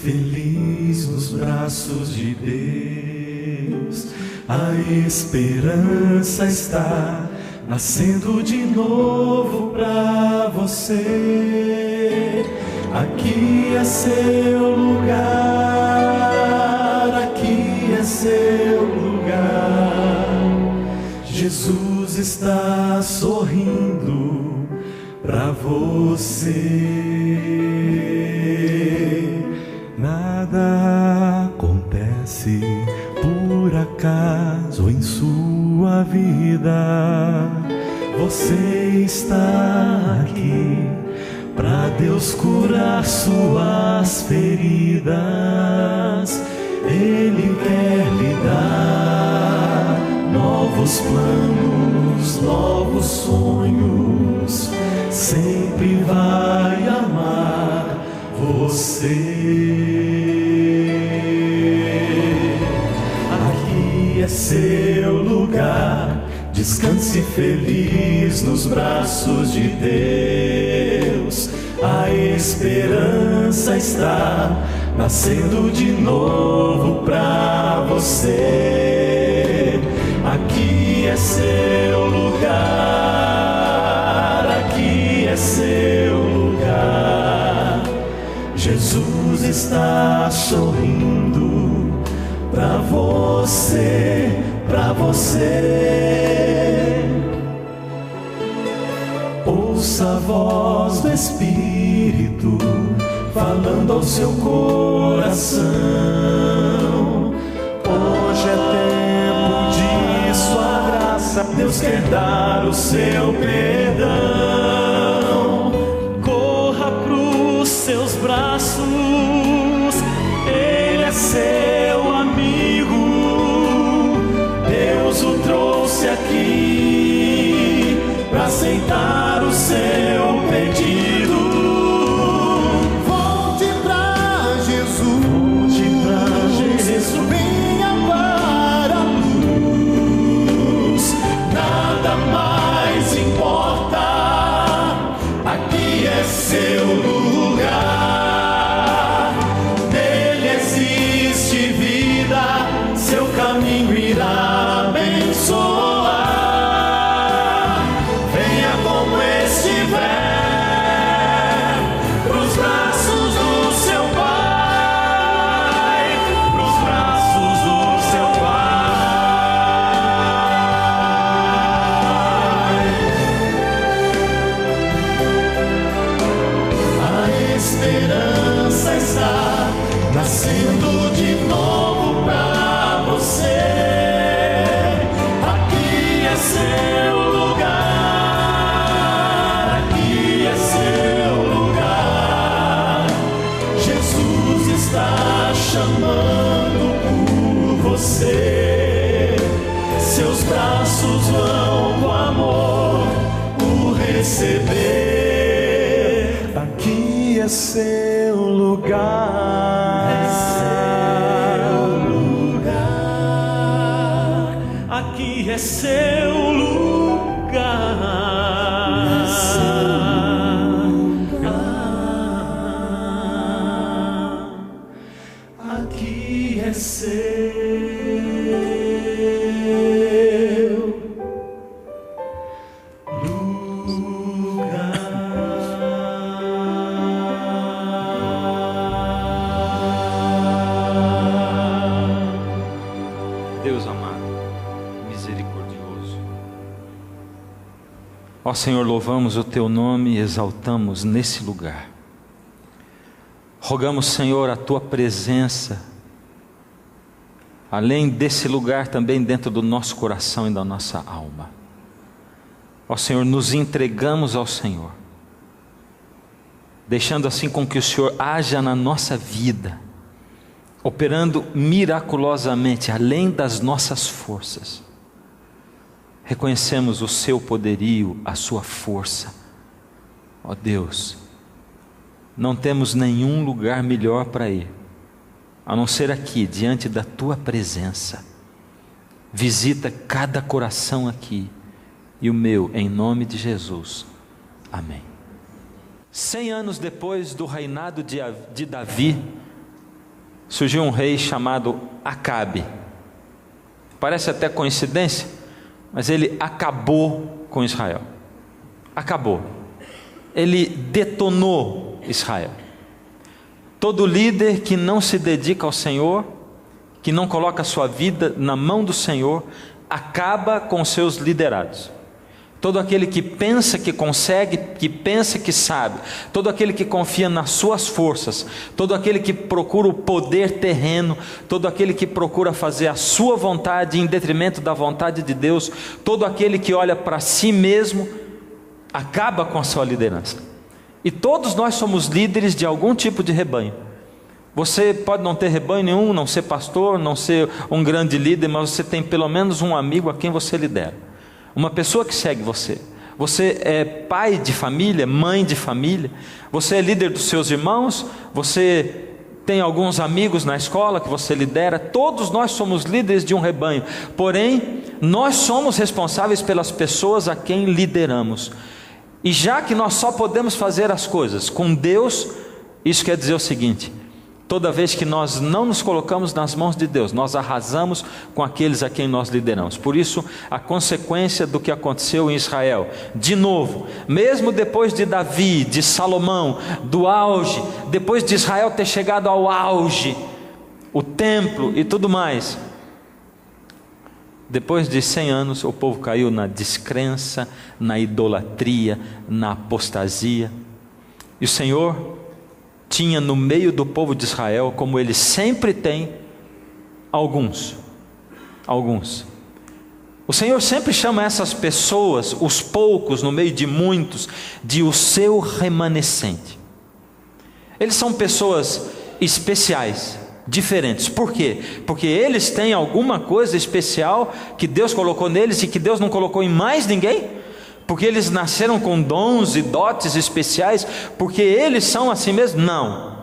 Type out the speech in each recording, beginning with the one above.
feliz nos braços de Deus. A esperança está nascendo de novo pra você. Aqui é seu lugar, aqui é seu lugar. Jesus está sorrindo pra você. Nada acontece por acaso em sua vida. Você está aqui pra Deus curar suas feridas. Ele quer lhe dar novos planos, novos sonhos. Sempre vai amar você. Aqui é seu lugar. Descanse feliz nos braços de Deus. A esperança está nascendo de novo pra você. Aqui é seu lugar, aqui é seu lugar. Jesus está sorrindo pra você, pra você. Ouça a voz do Espírito falando ao seu coração. Hoje é tempo de sua graça. Deus quer dar o seu perdão. Corra pros seus braços. Ele é seu amigo. Deus o trouxe aqui para aceitar o seu pedido. Volte pra Jesus, venha para a luz. Nada mais importa. Aqui é seu lugar. Nele existe vida. Seu caminho irá abençoar. Venha como estiver pros braços do seu Pai, pros braços do seu Pai. A esperança está nascendo de novo pra você. Aqui é seu lugar, aqui é seu lugar. Jesus está chamando por você. Seus braços vão com amor o receber. Aqui é seu lugar, é seu lugar. Aqui é seu lugar, é seu lugar. Aqui é seu Deus amado, misericordioso. Ó Senhor, louvamos o Teu nome e exaltamos nesse lugar. Rogamos, Senhor, a Tua presença, além desse lugar, também dentro do nosso coração e da nossa alma. Ó Senhor, nos entregamos ao Senhor, deixando assim com que o Senhor haja na nossa vida, operando miraculosamente, além das nossas forças. Reconhecemos o Seu poderio, a Sua força. Ó Deus, não temos nenhum lugar melhor para ir, a não ser aqui, diante da Tua presença. Visita cada coração aqui, e o meu, em nome de Jesus. Amém. 100 anos depois do reinado de Davi, surgiu um rei chamado Acabe. Parece até coincidência, mas ele acabou com Israel. Acabou. Ele detonou Israel. Todo líder que não se dedica ao Senhor, que não coloca a sua vida na mão do Senhor, acaba com seus liderados. Todo aquele que pensa que consegue, que pensa que sabe, todo aquele que confia nas suas forças, todo aquele que procura o poder terreno, todo aquele que procura fazer a sua vontade em detrimento da vontade de Deus, todo aquele que olha para si mesmo, acaba com a sua liderança. E todos nós somos líderes de algum tipo de rebanho. Você pode não ter rebanho nenhum, não ser pastor, não ser um grande líder, mas você tem pelo menos um amigo a quem você lidera, uma pessoa que segue você. Você é pai de família, mãe de família, você é líder dos seus irmãos, você tem alguns amigos na escola que você lidera. Todos nós somos líderes de um rebanho, porém nós somos responsáveis pelas pessoas a quem lideramos. E já que nós só podemos fazer as coisas com Deus, isso quer dizer o seguinte: toda vez que nós não nos colocamos nas mãos de Deus, nós arrasamos com aqueles a quem nós lideramos. Por isso, a consequência do que aconteceu em Israel, de novo, mesmo depois de Davi, de Salomão, do auge, depois de Israel ter chegado ao auge, o templo e tudo mais, depois de 100 anos, o povo caiu na descrença, na idolatria, na apostasia. E o Senhor tinha no meio do povo de Israel, como ele sempre tem, alguns. O Senhor sempre chama essas pessoas, os poucos no meio de muitos, de o seu remanescente. Eles são pessoas especiais, diferentes. Por quê? Porque eles têm alguma coisa especial que Deus colocou neles e que Deus não colocou em mais ninguém. Porque eles nasceram com dons e dotes especiais, porque eles são assim mesmo? Não.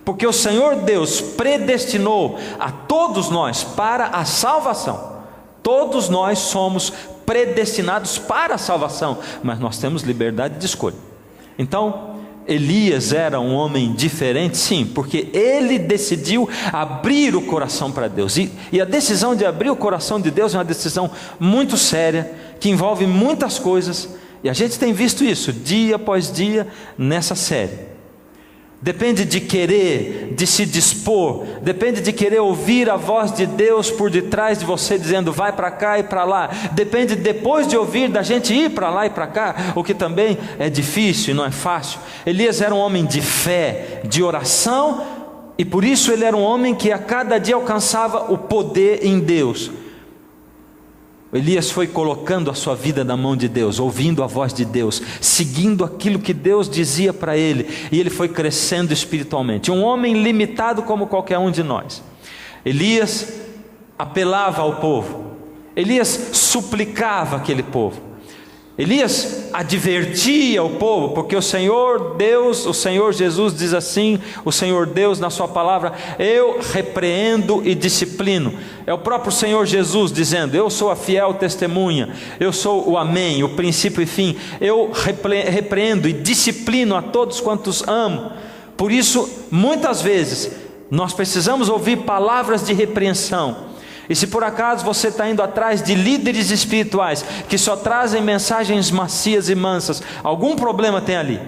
Porque o Senhor Deus predestinou a todos nós para a salvação. Todos nós somos predestinados para a salvação, mas nós temos liberdade de escolha. Então, Elias era um homem diferente, sim, porque ele decidiu abrir o coração para Deus. E a decisão de abrir o coração de Deus é uma decisão muito séria, que envolve muitas coisas, e a gente tem visto isso dia após dia nessa série. Depende de querer, de se dispor, depende de querer ouvir a voz de Deus por detrás de você dizendo vai para cá e para lá. Depende depois de ouvir da gente ir para lá e para cá, o que também é difícil e não é fácil. Elias era um homem de fé, de oração, e por isso ele era um homem que a cada dia alcançava o poder em Deus. Elias foi colocando a sua vida na mão de Deus, ouvindo a voz de Deus, seguindo aquilo que Deus dizia para ele, e ele foi crescendo espiritualmente. Um homem limitado como qualquer um de nós. Elias apelava ao povo, Elias suplicava aquele povo, Elias advertia o povo, porque o Senhor Deus, o Senhor Jesus diz assim, o Senhor Deus na sua palavra: eu repreendo e disciplino. É o próprio Senhor Jesus dizendo: eu sou a fiel testemunha, eu sou o amém, o princípio e fim, eu repreendo e disciplino a todos quantos amo. Por isso, muitas vezes, nós precisamos ouvir palavras de repreensão. E se por acaso você está indo atrás de líderes espirituais que só trazem mensagens macias e mansas, algum problema tem ali.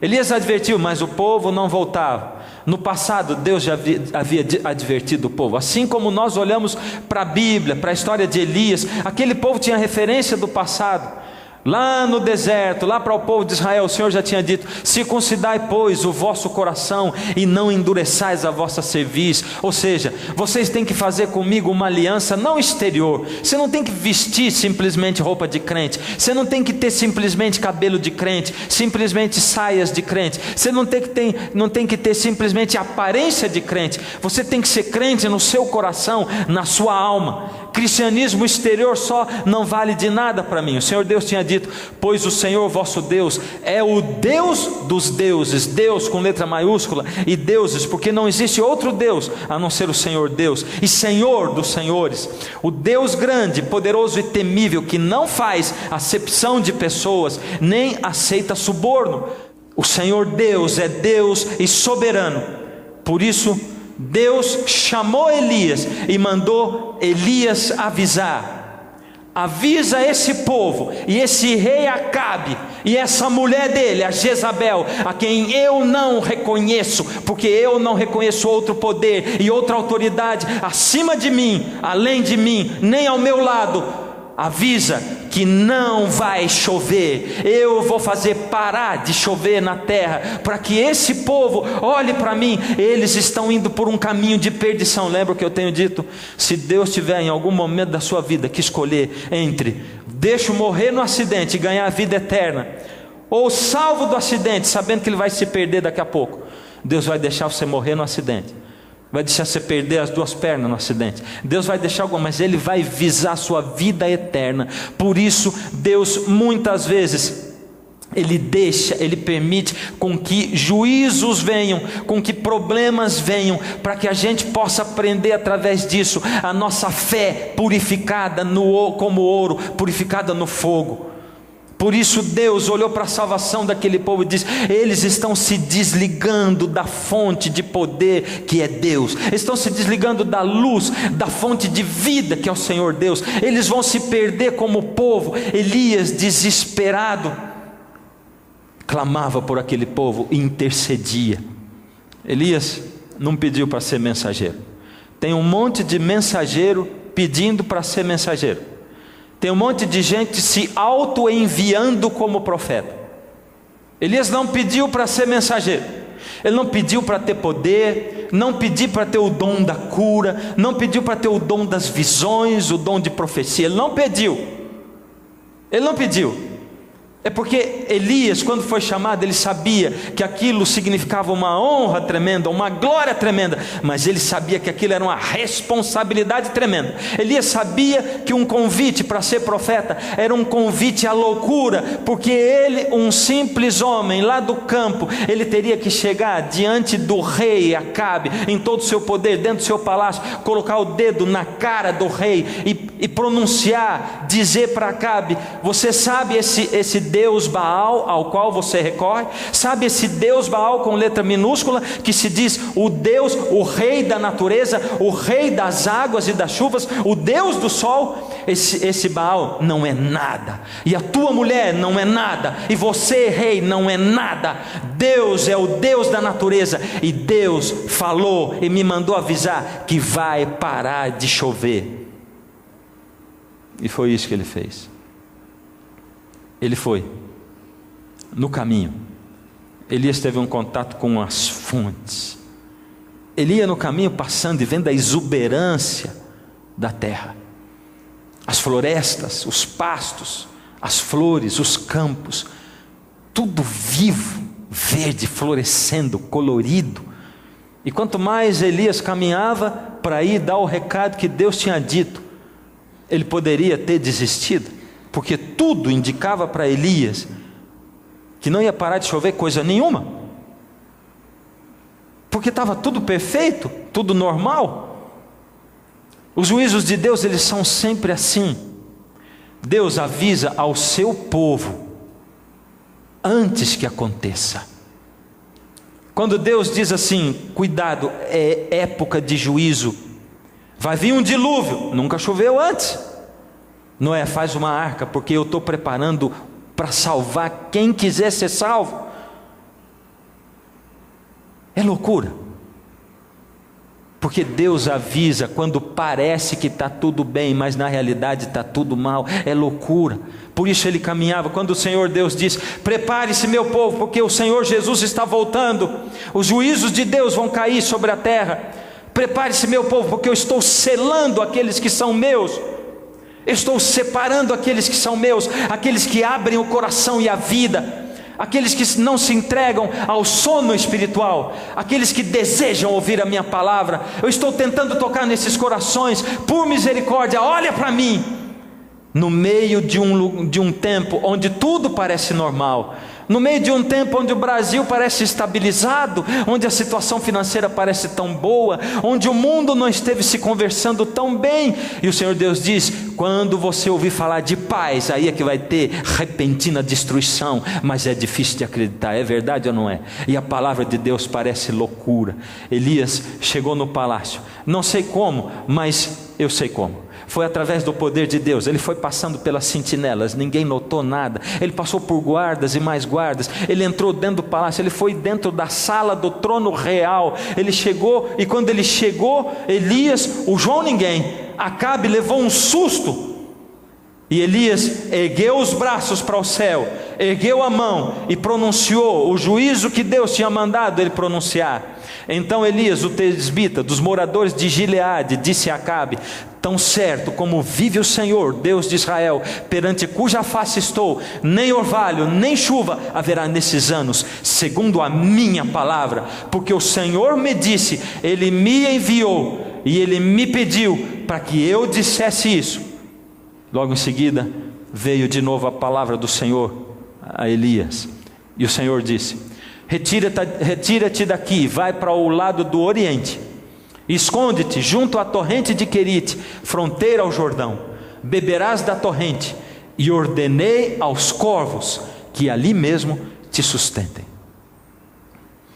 Elias advertiu, mas o povo não voltava. No passado Deus já havia advertido o povo. Assim como nós olhamos para a Bíblia, para a história de Elias, aquele povo tinha referência do passado. Lá no deserto, lá para o povo de Israel, o Senhor já tinha dito: circuncidai pois o vosso coração e não endureçais a vossa cerviz. Ou seja, vocês têm que fazer comigo uma aliança não exterior. Você não tem que vestir simplesmente roupa de crente, você não tem que ter simplesmente cabelo de crente, simplesmente saias de crente, você não tem que ter simplesmente aparência de crente. Você tem que ser crente no seu coração, na sua alma. Cristianismo exterior só não vale de nada para mim. O Senhor Deus tinha dito: pois o Senhor vosso Deus é o Deus dos deuses. Deus com letra maiúscula, e deuses, porque não existe outro Deus a não ser o Senhor Deus, e Senhor dos senhores, o Deus grande, poderoso e temível, que não faz acepção de pessoas, nem aceita suborno. O Senhor Deus é Deus e soberano. Por isso Deus chamou Elias e mandou Elias avisar: avisa esse povo e esse rei Acabe e essa mulher dele, a Jezabel, a quem eu não reconheço, porque eu não reconheço outro poder e outra autoridade acima de mim, além de mim, nem ao meu lado. Avisa que não vai chover. Eu vou fazer parar de chover na terra, para que esse povo olhe para mim. Eles estão indo por um caminho de perdição. Lembra o que eu tenho dito? Se Deus tiver em algum momento da sua vida que escolher entre deixo morrer no acidente e ganhar a vida eterna, ou salvo do acidente sabendo que ele vai se perder daqui a pouco, Deus vai deixar você morrer no acidente, vai deixar você perder as 2 pernas no acidente. Deus vai deixar alguma, mas Ele vai visar a sua vida eterna. Por isso Deus muitas vezes Ele permite com que juízos venham, com que problemas venham, para que a gente possa aprender através disso a nossa fé purificada como ouro, purificada no fogo. Por isso Deus olhou para a salvação daquele povo e disse: eles estão se desligando da fonte de poder que é Deus, estão se desligando da luz, da fonte de vida que é o Senhor Deus. Eles vão se perder como povo. Elias, desesperado, clamava por aquele povo e intercedia. Elias não pediu para ser mensageiro. Tem um monte de mensageiro pedindo para ser mensageiro. Tem um monte de gente se auto-enviando como profeta. Elias não pediu para ser mensageiro. Ele não pediu para ter poder, não pediu para ter o dom da cura, não pediu para ter o dom das visões, o dom de profecia. Ele não pediu. É porque Elias, quando foi chamado, ele sabia que aquilo significava uma honra tremenda, uma glória tremenda, mas ele sabia que aquilo era uma responsabilidade tremenda. Elias sabia que um convite para ser profeta era um convite à loucura, porque ele, um simples homem lá do campo, ele teria que chegar diante do rei Acabe, em todo o seu poder, dentro do seu palácio, colocar o dedo na cara do rei e pronunciar, dizer para Acabe: você sabe esse Deus Baal ao qual você recorre? Sabe esse Deus Baal com letra minúscula, que se diz o Deus, o rei da natureza, o rei das águas e das chuvas, o Deus do sol? Esse Baal não é nada, e a tua mulher não é nada, e você, rei, não é nada. Deus é o Deus da natureza, e Deus falou e me mandou avisar que vai parar de chover. E foi isso que ele fez. Ele foi no caminho. Elias teve um contato com as fontes. Ele ia no caminho passando e vendo a exuberância da terra, as florestas, os pastos, as flores, os campos, tudo vivo, verde, florescendo, colorido. E quanto mais Elias caminhava para ir dar o recado que Deus tinha dito, ele poderia ter desistido, porque tudo indicava para Elias que não ia parar de chover coisa nenhuma, porque estava tudo perfeito, tudo normal. Os juízos de Deus, eles são sempre assim. Deus avisa ao seu povo antes que aconteça. Quando Deus diz assim: cuidado, é época de juízo, vai vir um dilúvio, nunca choveu antes. Noé, faz uma arca, porque eu estou preparando para salvar quem quiser ser salvo. É loucura, porque Deus avisa quando parece que está tudo bem, mas na realidade está tudo mal. É loucura. Por isso ele caminhava. Quando o Senhor Deus diz: prepare-se, meu povo, porque o Senhor Jesus está voltando, os juízos de Deus vão cair sobre a terra. Prepare-se, meu povo, porque eu estou selando aqueles que são meus. Eu estou separando aqueles que são meus, aqueles que abrem o coração e a vida, aqueles que não se entregam ao sono espiritual, aqueles que desejam ouvir a minha palavra. Eu estou tentando tocar nesses corações. Por misericórdia, olha para mim. no meio de um tempo onde tudo parece normal, no meio de um tempo onde o Brasil parece estabilizado, onde a situação financeira parece tão boa, onde o mundo não esteve se conversando tão bem, e o Senhor Deus diz: quando você ouvir falar de paz, aí é que vai ter repentina destruição. Mas é difícil de acreditar, é verdade ou não é? E a palavra de Deus parece loucura. Elias chegou no palácio, não sei como, mas eu sei como. Foi através do poder de Deus. Ele foi passando pelas sentinelas, ninguém notou nada. Ele passou por guardas e mais guardas. Ele entrou dentro do palácio, ele foi dentro da sala do trono real. Ele chegou, e quando ele chegou, Elias, o João ninguém, Acabe levou um susto. E Elias ergueu os braços para o céu, ergueu a mão e pronunciou o juízo que Deus tinha mandado ele pronunciar. Então Elias, o tesbita, dos moradores de Gileade, disse a Acabe: tão certo como vive o Senhor, Deus de Israel, perante cuja face estou, nem orvalho, nem chuva haverá nesses anos, segundo a minha palavra, porque o Senhor me disse, Ele me enviou, e Ele me pediu para que eu dissesse isso. Logo em seguida, veio de novo a palavra do Senhor a Elias, e o Senhor disse: retira-te daqui, vai para o lado do oriente, esconde-te junto à torrente de Querite, fronteira ao Jordão, beberás da torrente, e ordenei aos corvos que ali mesmo te sustentem.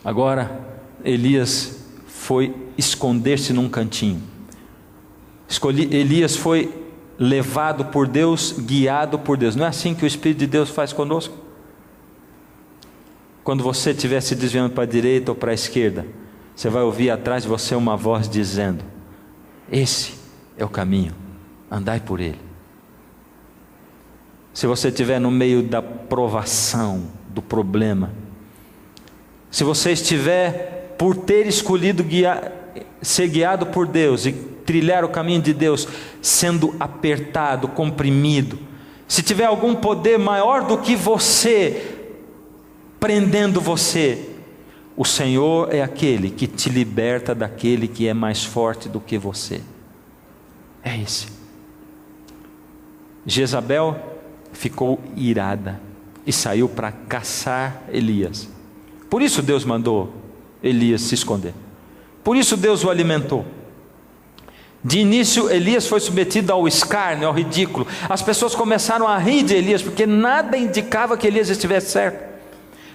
Agora Elias foi esconder-se num cantinho. Elias foi levado por Deus, guiado por Deus. Não é assim que o Espírito de Deus faz conosco? Quando você estiver se desviando para a direita ou para a esquerda, você vai ouvir atrás de você uma voz dizendo: esse é o caminho, andai por ele. Se você estiver no meio da provação, do problema, se você estiver, por ter escolhido ser guiado por Deus e trilhar o caminho de Deus, sendo apertado, comprimido, se tiver algum poder maior do que você prendendo você, o Senhor é aquele que te liberta daquele que é mais forte do que você. É esse. Jezabel ficou irada e saiu para caçar Elias. Por isso Deus mandou Elias se esconder. Por isso Deus o alimentou. De início Elias foi submetido ao escárnio, ao ridículo. As pessoas começaram a rir de Elias, porque nada indicava que Elias estivesse certo.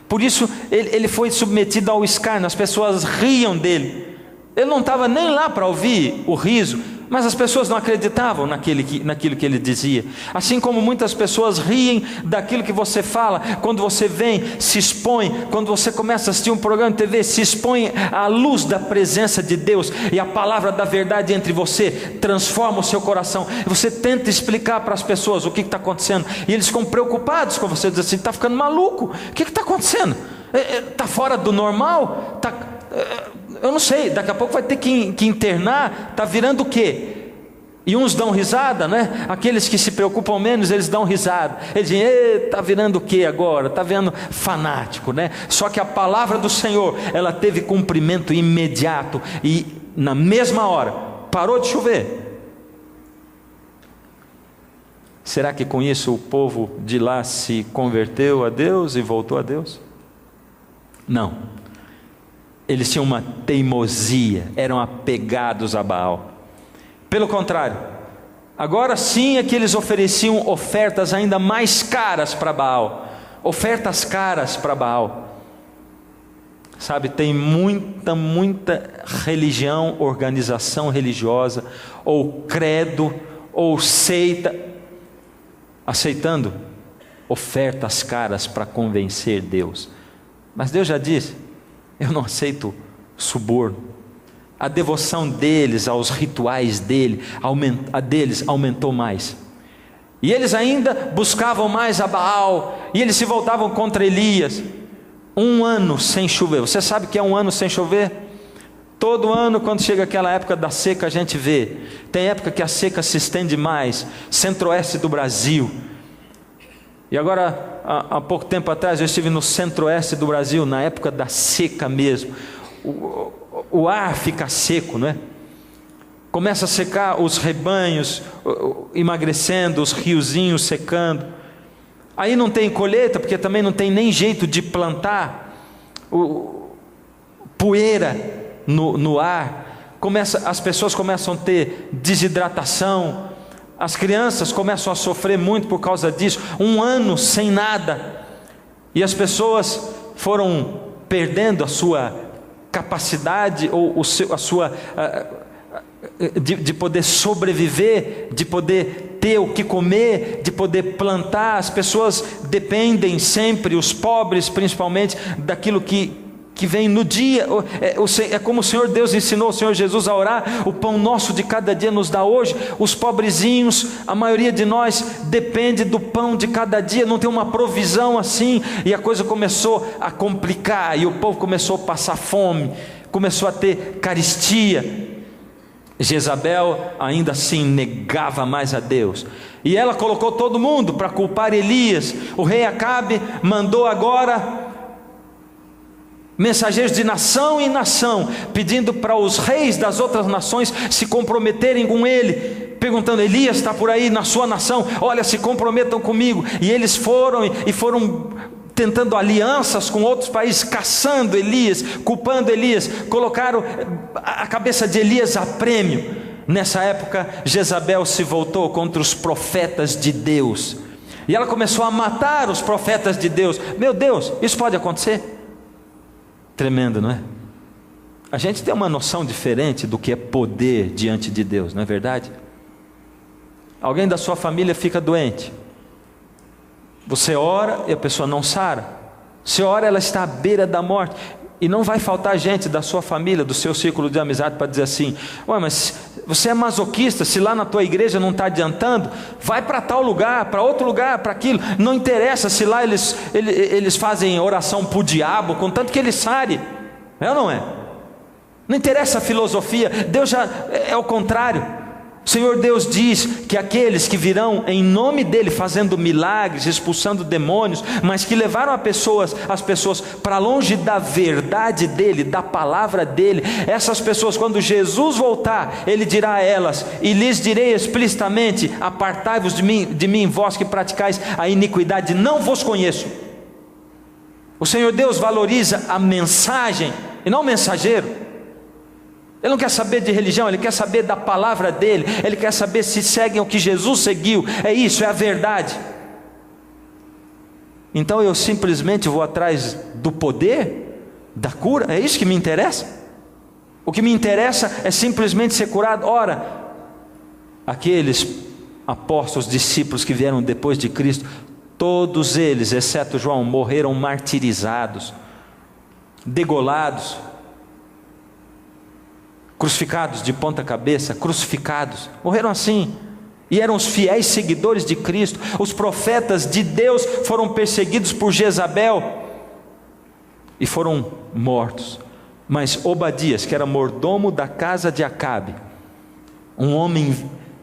Por isso ele foi submetido ao escárnio, as pessoas riam dele. Ele não estava nem lá para ouvir o riso, mas as pessoas não acreditavam naquilo que ele dizia. Assim como muitas pessoas riem daquilo que você fala, quando você vem, se expõe, quando você começa a assistir um programa de TV, se expõe à luz da presença de Deus, e a palavra da verdade entre você transforma o seu coração. Você tenta explicar para as pessoas o que está acontecendo, e eles ficam preocupados com você, dizem assim: está ficando maluco, o que está acontecendo? Está fora do normal? Eu não sei, daqui a pouco vai ter que internar, está virando o quê? E uns dão risada, né? Aqueles que se preocupam menos, eles dão risada. Eles dizem: está virando o quê agora? Está virando fanático, né? Só que a palavra do Senhor, ela teve cumprimento imediato, e na mesma hora, parou de chover. Será que com isso o povo de lá se converteu a Deus e voltou a Deus? Não. Eles tinham uma teimosia, eram apegados a Baal. Pelo contrário, agora sim é que eles ofereciam ofertas ainda mais caras para Baal. Ofertas caras para Baal. Sabe, tem muita religião, organização religiosa, ou credo, ou seita, aceitando ofertas caras para convencer Deus. Mas Deus já disse: eu não aceito suborno. A devoção deles aos rituais deles aumentou mais. E eles ainda buscavam mais a Baal, e eles se voltavam contra Elias. 1 ano sem chover. Você sabe o que é 1 ano sem chover? Todo ano, quando chega aquela época da seca, a gente vê. Tem época que a seca se estende mais, centro-oeste do Brasil. E agora, há pouco tempo atrás, eu estive no centro-oeste do Brasil, na época da seca mesmo. O ar fica seco, não é? começa a secar os rebanhos, emagrecendo, os riozinhos secando. Aí não tem colheita, porque também não tem nem jeito de plantar, poeira no ar, as pessoas começam a ter desidratação, as crianças começam a sofrer muito por causa disso, 1 ano sem nada, e as pessoas foram perdendo a sua capacidade, ou a sua de poder sobreviver, de poder ter o que comer, de poder plantar. As pessoas dependem sempre, os pobres principalmente, daquilo que vem no dia. É como o Senhor Deus ensinou o Senhor Jesus a orar: o pão nosso de cada dia nos dá hoje. Os pobrezinhos, a maioria de nós depende do pão de cada dia, não tem uma provisão assim, e a coisa começou a complicar, e o povo começou a passar fome, começou a ter carestia. Jezabel ainda assim negava mais a Deus, e ela colocou todo mundo para culpar Elias. O rei Acabe mandou agora mensageiros de nação em nação, pedindo para os reis das outras nações se comprometerem com ele, perguntando: Elias está por aí na sua nação? Olha, se comprometam comigo. E eles foram tentando alianças com outros países, caçando Elias, culpando Elias, colocaram a cabeça de Elias a prêmio. Nessa época, Jezabel se voltou contra os profetas de Deus, e ela começou a matar os profetas de Deus. Meu Deus, isso pode acontecer? Tremendo, não é? A gente tem uma noção diferente do que é poder diante de Deus, não é verdade? Alguém da sua família fica doente, você ora e a pessoa não sara. Você ora, ela está à beira da morte, e não vai faltar gente da sua família, do seu círculo de amizade, para dizer assim: ué, mas você é masoquista, se lá na tua igreja não está adiantando, vai para tal lugar, para outro lugar, para aquilo. Não interessa se lá eles fazem oração para o diabo, contanto que ele sare. É ou não é? Não interessa a filosofia. Deus já é o contrário. O Senhor Deus diz que aqueles que virão em nome dele fazendo milagres, expulsando demônios, mas que levaram as pessoas para longe da verdade dele, da palavra dele, essas pessoas, quando Jesus voltar, ele dirá a elas: e lhes direi explicitamente: apartai-vos de mim, vós que praticais a iniquidade, não vos conheço. O Senhor Deus valoriza a mensagem e não o mensageiro. Ele não quer saber de religião, ele quer saber da palavra dele, ele quer saber se seguem o que Jesus seguiu. É isso, é a verdade. Então eu simplesmente vou atrás do poder, da cura, é isso que me interessa? O que me interessa é simplesmente ser curado? Ora, aqueles apóstolos, discípulos que vieram depois de Cristo, todos eles, exceto João, morreram martirizados, degolados, crucificados de ponta cabeça, crucificados, morreram assim, e eram os fiéis seguidores de Cristo. Os profetas de Deus foram perseguidos por Jezabel e foram mortos, mas Obadias, que era mordomo da casa de Acabe, um homem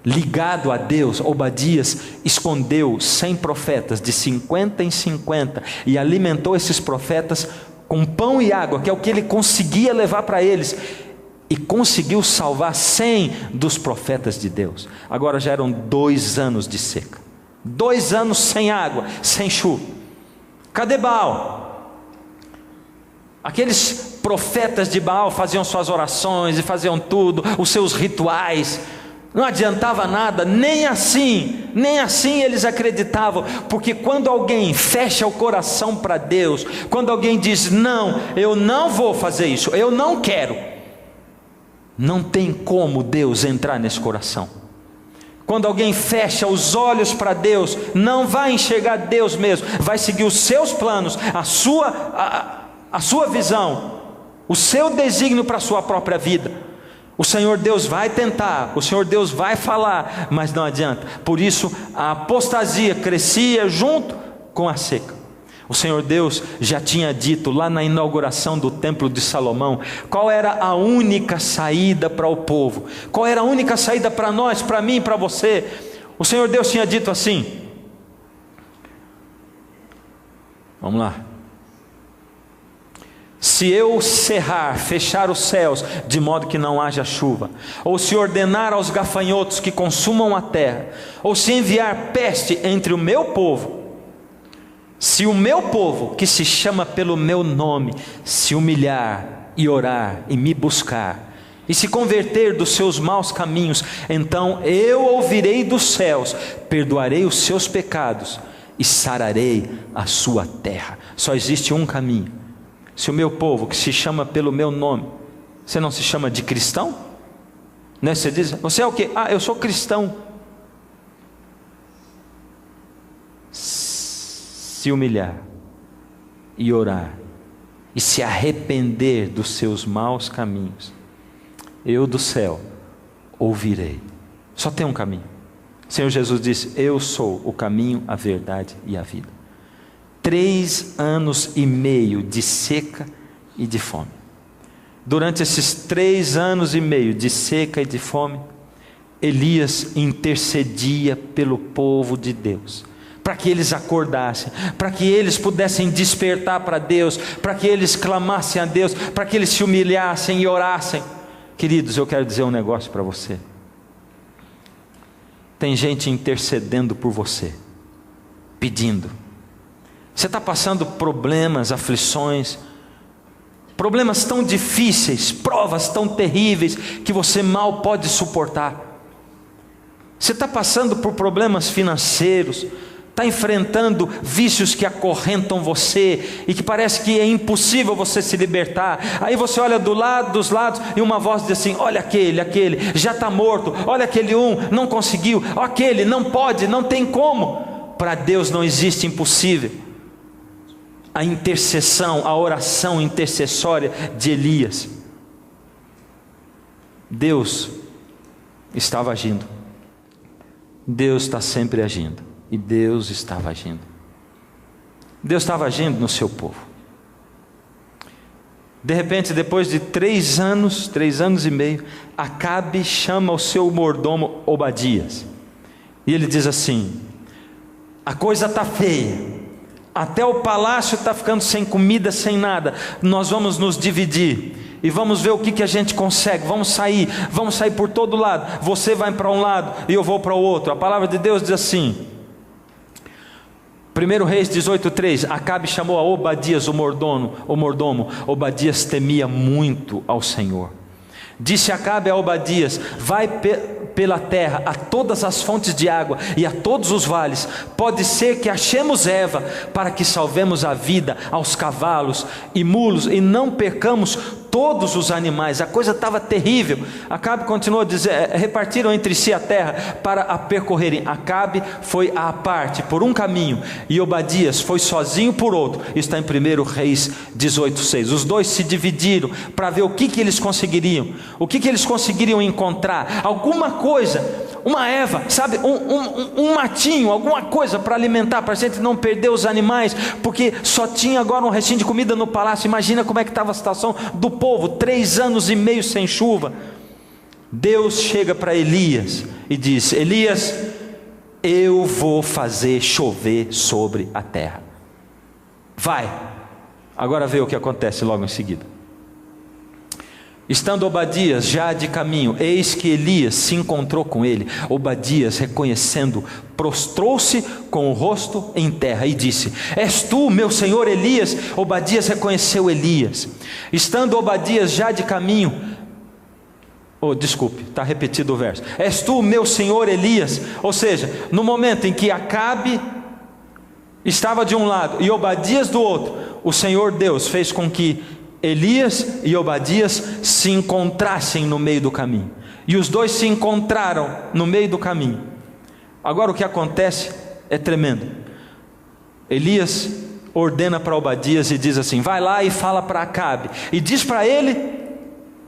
ligado a Deus, Obadias escondeu 100 profetas de 50 em 50 e alimentou esses profetas com pão e água, que é o que ele conseguia levar para eles, e conseguiu salvar 100 dos profetas de Deus. Agora já eram 2 anos de seca, 2 anos sem água, sem chuva. Cadê Baal? Aqueles profetas de Baal faziam suas orações e faziam tudo, os seus rituais, não adiantava nada, nem assim eles acreditavam, porque quando alguém fecha o coração para Deus, quando alguém diz: não, eu não vou fazer isso, eu não quero, não tem como Deus entrar nesse coração. Quando alguém fecha os olhos para Deus, não vai enxergar Deus mesmo, vai seguir os seus planos, a sua visão, o seu desígnio para a sua própria vida. O Senhor Deus vai tentar, o Senhor Deus vai falar, mas não adianta. Por isso a apostasia crescia junto com a seca. O Senhor Deus já tinha dito lá na inauguração do templo de Salomão qual era a única saída para o povo, qual era a única saída para nós, para mim, para você. O Senhor Deus tinha dito assim, vamos lá: Se eu cerrar, fechar os céus, de modo que não haja chuva, ou se ordenar aos gafanhotos que consumam a terra, ou se enviar peste entre o meu povo, se o meu povo, que se chama pelo meu nome, se humilhar e orar e me buscar, e se converter dos seus maus caminhos, então eu ouvirei dos céus, perdoarei os seus pecados e sararei a sua terra. Só existe um caminho. Se o meu povo, que se chama pelo meu nome, você não se chama de cristão? Né? Você diz, você é o quê? Eu sou cristão. Se humilhar e orar e se arrepender dos seus maus caminhos, eu do céu ouvirei. Só tem um caminho. O Senhor Jesus disse, eu sou o caminho, a verdade e a vida. 3 anos e meio de seca e de fome. Durante esses 3 anos e meio de seca e de fome, Elias intercedia pelo povo de Deus, para que eles acordassem, para que eles pudessem despertar para Deus, para que eles clamassem a Deus, para que eles se humilhassem e orassem. Queridos, eu quero dizer um negócio para você. Tem gente intercedendo por você, pedindo. Você está passando problemas, aflições, problemas tão difíceis, provas tão terríveis, que você mal pode suportar. Você está passando por problemas financeiros, está enfrentando vícios que acorrentam você, e que parece que é impossível você se libertar. Aí você olha dos lados, e uma voz diz assim, olha aquele, já está morto, olha aquele não conseguiu, aquele não pode, não tem como. Para Deus não existe impossível. A intercessão, a oração intercessória de Elias, Deus estava agindo. Deus está sempre agindo. E Deus estava agindo. Deus estava agindo no seu povo. De repente, depois de 3 anos e meio, Acabe chama o seu mordomo Obadias. E ele diz assim, a coisa está feia. Até o palácio está ficando sem comida, sem nada. Nós vamos nos dividir e vamos ver o que a gente consegue. Vamos sair por todo lado. Você vai para um lado e eu vou para o outro. A palavra de Deus diz assim, 1 Reis 18:3, Acabe chamou a Obadias, o mordomo. Obadias temia muito ao Senhor. Disse Acabe a Obadias, vai pela terra a todas as fontes de água e a todos os vales, pode ser que achemos erva, para que salvemos a vida aos cavalos e mulos, e não percamos todos os animais. A coisa estava terrível. Acabe continuou a dizer, repartiram entre si a terra para a percorrerem. Acabe foi à parte por um caminho, e Obadias foi sozinho por outro. Está em 1 Reis 18:6. Os dois se dividiram para ver o que eles conseguiriam. O que eles conseguiriam encontrar? Alguma coisa, uma erva, sabe, um matinho, alguma coisa para alimentar, para a gente não perder os animais, porque só tinha agora um restinho de comida no palácio. Imagina como é que estava a situação do povo, 3 anos e meio sem chuva. Deus chega para Elias e diz, Elias, eu vou fazer chover sobre a terra. Vai. Agora vê o que acontece logo em seguida. Estando Obadias já de caminho, eis que Elias se encontrou com ele. Obadias, reconhecendo, prostrou-se com o rosto em terra e disse, és tu, meu senhor Elias? Obadias reconheceu Elias. Estando Obadias já de caminho, desculpe, está repetido o verso, és tu, meu senhor Elias? Ou seja, no momento em que Acabe estava de um lado e Obadias do outro, o Senhor Deus fez com que Elias e Obadias se encontrassem no meio do caminho, e os dois se encontraram no meio do caminho. Agora o que acontece é tremendo. Elias ordena para Obadias e diz assim, vai lá e fala para Acabe, e diz para ele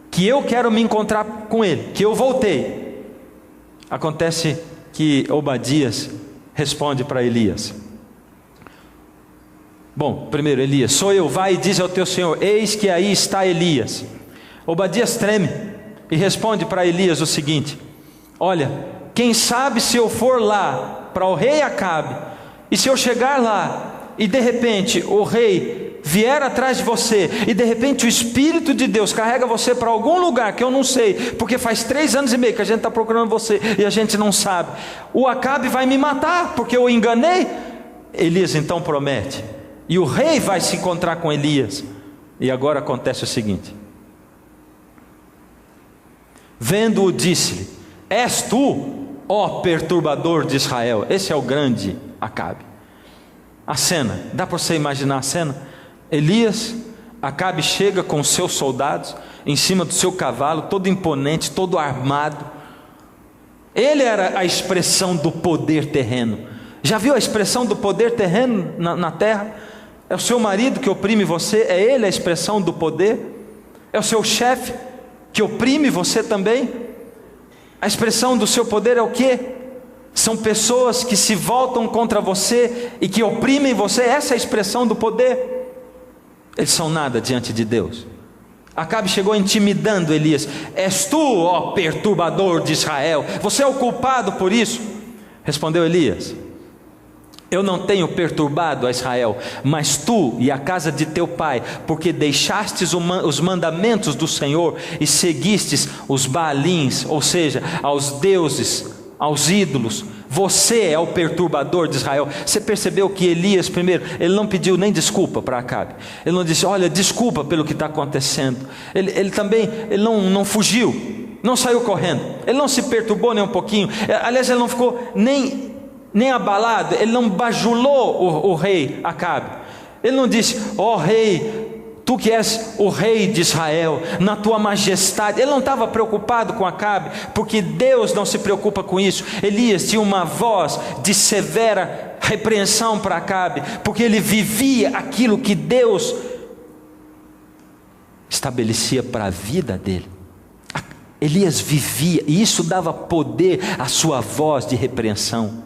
que eu quero me encontrar com ele, que eu voltei. Acontece que Obadias responde para Elias, bom, primeiro Elias, sou eu, vai e diz ao teu senhor, eis que aí está Elias. Obadias treme e responde para Elias o seguinte, olha, quem sabe se eu for lá para o rei Acabe, e se eu chegar lá, e de repente o rei vier atrás de você, e de repente o Espírito de Deus carrega você para algum lugar que eu não sei, porque faz 3 anos e meio que a gente está procurando você e a gente não sabe, o Acabe vai me matar porque eu enganei. Elias então promete, e o rei vai se encontrar com Elias. E agora acontece o seguinte: vendo-o, disse-lhe: és tu, ó perturbador de Israel. Esse é o grande Acabe. A cena, dá para você imaginar a cena? Elias, Acabe chega com seus soldados em cima do seu cavalo, todo imponente, todo armado. Ele era a expressão do poder terreno. Já viu a expressão do poder terreno na terra? É o seu marido que oprime você, é ele a expressão do poder. É o seu chefe que oprime você também. A expressão do seu poder é o quê? São pessoas que se voltam contra você e que oprimem você. Essa é a expressão do poder. Eles são nada diante de Deus. Acabe chegou intimidando Elias: és tu, ó perturbador de Israel, você é o culpado por isso? Respondeu Elias: eu não tenho perturbado a Israel, mas tu e a casa de teu pai, porque deixastes os mandamentos do Senhor e seguistes os Baalins, ou seja, aos deuses, aos ídolos. Você é o perturbador de Israel. Você percebeu que Elias, primeiro, ele não pediu nem desculpa para Acabe. Ele não disse: olha, desculpa pelo que está acontecendo. Ele também não fugiu, não saiu correndo, ele não se perturbou nem um pouquinho. Aliás, ele não ficou nem abalado, ele não bajulou o rei Acabe. Ele não disse: ó rei, tu que és o rei de Israel, na tua majestade. Ele não estava preocupado com Acabe, porque Deus não se preocupa com isso. Elias tinha uma voz de severa repreensão para Acabe, porque ele vivia aquilo que Deus estabelecia para a vida dele. Elias vivia, e isso dava poder à sua voz de repreensão.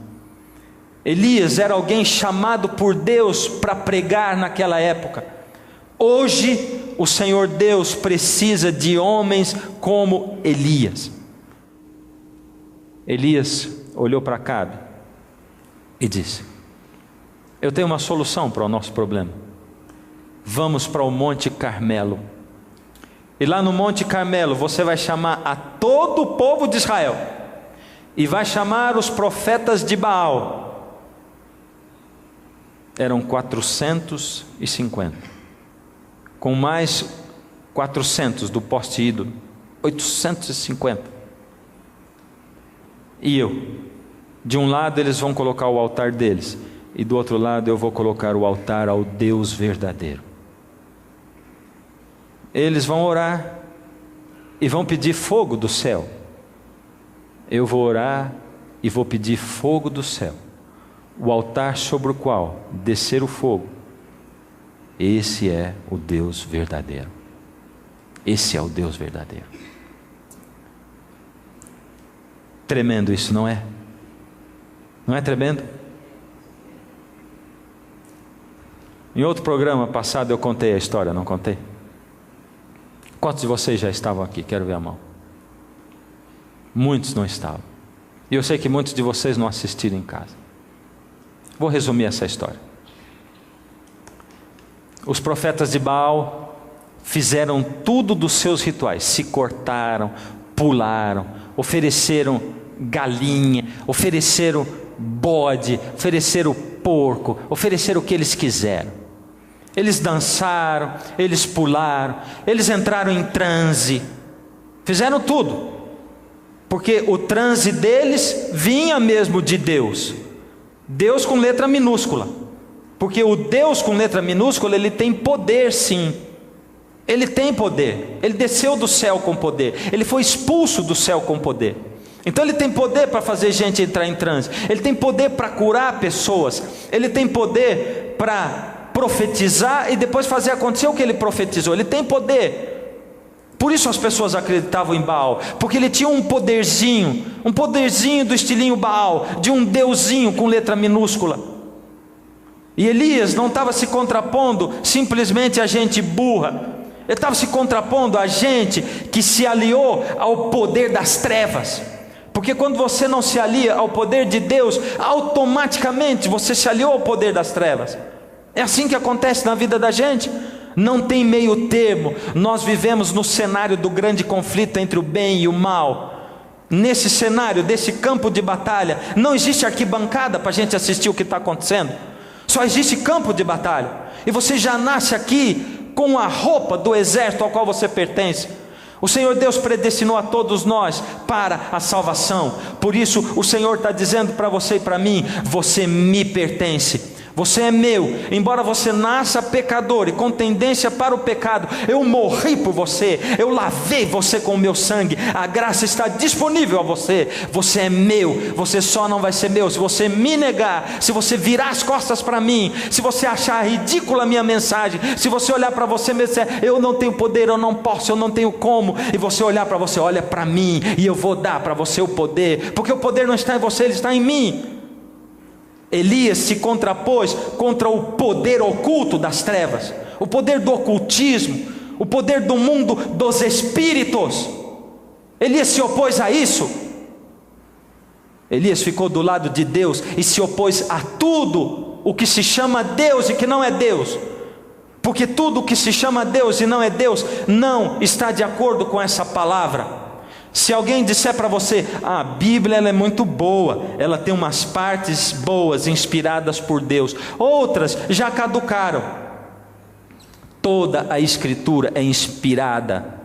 Elias era alguém chamado por Deus para pregar naquela época. Hoje o Senhor Deus precisa de homens como Elias. Elias olhou para Acabe e disse: eu tenho uma solução para o nosso problema. Vamos para o Monte Carmelo, e lá no Monte Carmelo você vai chamar a todo o povo de Israel, e vai chamar os profetas de Baal. Eram 450, com mais 400 do poste ídolo, 850. E eu, de um lado eles vão colocar o altar deles, e do outro lado eu vou colocar o altar ao Deus verdadeiro. Eles vão orar e vão pedir fogo do céu. Eu vou orar e vou pedir fogo do céu. O altar sobre o qual descer o fogo, esse é o Deus verdadeiro. Esse é o Deus verdadeiro. Tremendo isso, não é? Não é tremendo? Em outro programa passado eu contei a história, não contei? Quantos de vocês já estavam aqui? Quero ver a mão. Muitos não estavam. E eu sei que muitos de vocês não assistiram em casa. Vou resumir essa história. Os profetas de Baal fizeram tudo dos seus rituais. Se cortaram, pularam, ofereceram galinha, ofereceram bode, ofereceram porco, ofereceram o que eles quiseram. Eles dançaram, eles pularam, eles entraram em transe, fizeram tudo, porque o transe deles vinha mesmo de Deus. Deus com letra minúscula, porque o Deus com letra minúscula, ele tem poder sim, ele tem poder, ele desceu do céu com poder, ele foi expulso do céu com poder, então ele tem poder para fazer gente entrar em transe, ele tem poder para curar pessoas, ele tem poder para profetizar e depois fazer acontecer o que ele profetizou, ele tem poder. Por isso as pessoas acreditavam em Baal, porque ele tinha um poderzinho do estilinho Baal, de um deusinho com letra minúscula. E Elias não estava se contrapondo simplesmente a gente burra, ele estava se contrapondo a gente que se aliou ao poder das trevas. Porque quando você não se alia ao poder de Deus, automaticamente você se aliou ao poder das trevas. É assim que acontece na vida da gente. Não tem meio termo. Nós vivemos no cenário do grande conflito entre o bem e o mal. Nesse cenário, desse campo de batalha, não existe arquibancada para a gente assistir o que está acontecendo. Só existe campo de batalha. E você já nasce aqui com a roupa do exército ao qual você pertence. O Senhor Deus predestinou a todos nós para a salvação. Por isso o Senhor está dizendo para você e para mim: você me pertence. Você é meu, embora você nasça pecador e com tendência para o pecado, eu morri por você, eu lavei você com o meu sangue, a graça está disponível a você. Você é meu, você só não vai ser meu se você me negar, se você virar as costas para mim, se você achar ridícula a minha mensagem, se você olhar para você mesmo e dizer: eu não tenho poder, eu não posso, eu não tenho como, e você olhar para você: olha para mim e eu vou dar para você o poder, porque o poder não está em você, ele está em mim. Elias se contrapôs contra o poder oculto das trevas, o poder do ocultismo, o poder do mundo dos espíritos. Elias se opôs a isso. Elias ficou do lado de Deus e se opôs a tudo o que se chama Deus e que não é Deus, porque tudo o que se chama Deus e não é Deus não está de acordo com essa palavra. Se alguém disser para você: a Bíblia ela é muito boa, ela tem umas partes boas inspiradas por Deus, outras já caducaram. Toda a Escritura é inspirada.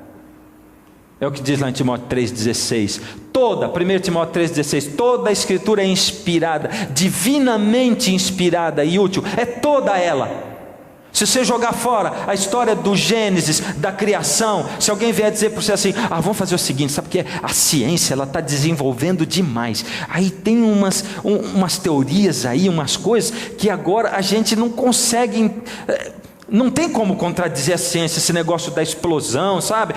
É o que diz lá em Timóteo 3,16. 1 Timóteo 3,16. Toda a Escritura é inspirada, divinamente inspirada e útil. É toda ela. Se você jogar fora a história do Gênesis, da criação, se alguém vier dizer para você assim: vamos fazer o seguinte, sabe porque a ciência ela está desenvolvendo demais, aí tem umas teorias aí, umas coisas que agora a gente não consegue, não tem como contradizer a ciência, esse negócio da explosão, sabe?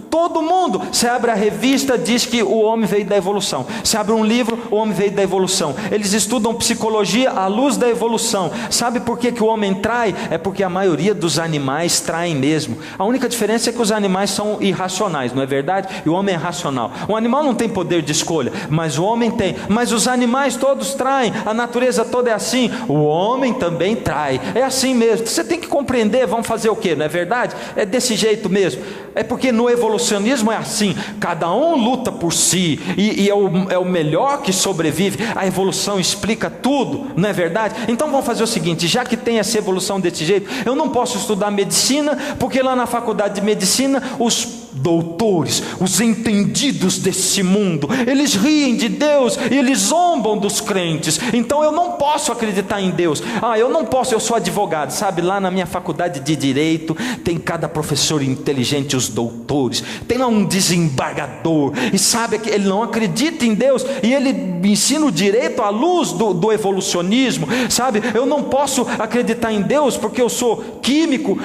Todo mundo, você abre a revista, diz que o homem veio da evolução. Você abre um livro, o homem veio da evolução. Eles estudam psicologia à luz da evolução. Sabe por que o homem trai? É porque a maioria dos animais traem mesmo. A única diferença é que os animais são irracionais, não é verdade? E o homem é racional. O animal não tem poder de escolha, mas o homem tem. Mas os animais todos traem, a natureza toda é assim. O homem também trai, é assim mesmo. Você tem que compreender, vamos fazer o que, não é verdade? É desse jeito mesmo. É porque no evolucionismo é assim, cada um luta por si e é o melhor que sobrevive. A evolução explica tudo, não é verdade? Então vamos fazer o seguinte: já que tem essa evolução desse jeito, eu não posso estudar medicina, porque lá na faculdade de medicina os doutores, os entendidos desse mundo, eles riem de Deus e eles zombam dos crentes. Então eu não posso acreditar em Deus. Eu não posso, eu sou advogado, sabe? Lá na minha faculdade de direito tem cada professor inteligente, os doutores, tem lá um desembargador, e sabe que ele não acredita em Deus, e ele me ensina o direito à luz do evolucionismo, sabe? Eu não posso acreditar em Deus porque eu sou químico,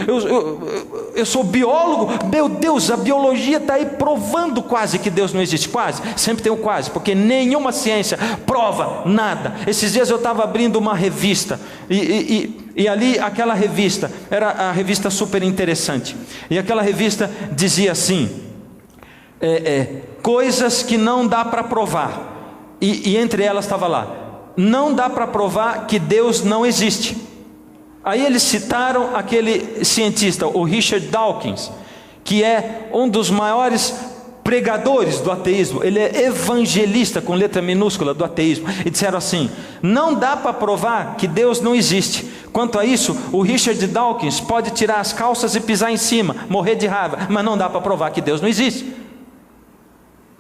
eu sou biólogo. Meu Deus, a biologia está aí provando quase que Deus não existe. Quase, sempre tem o quase, porque nenhuma ciência prova nada. Esses dias eu estava abrindo uma revista e ali aquela revista era a revista super interessante, e aquela revista dizia assim: coisas que não dá para provar, e entre elas estava lá: não dá para provar que Deus não existe. Aí eles citaram aquele cientista, o Richard Dawkins, que é um dos maiores pregadores do ateísmo. Ele é evangelista com letra minúscula do ateísmo, e disseram assim: não dá para provar que Deus não existe. Quanto a isso, o Richard Dawkins pode tirar as calças e pisar em cima, morrer de raiva, mas não dá para provar que Deus não existe.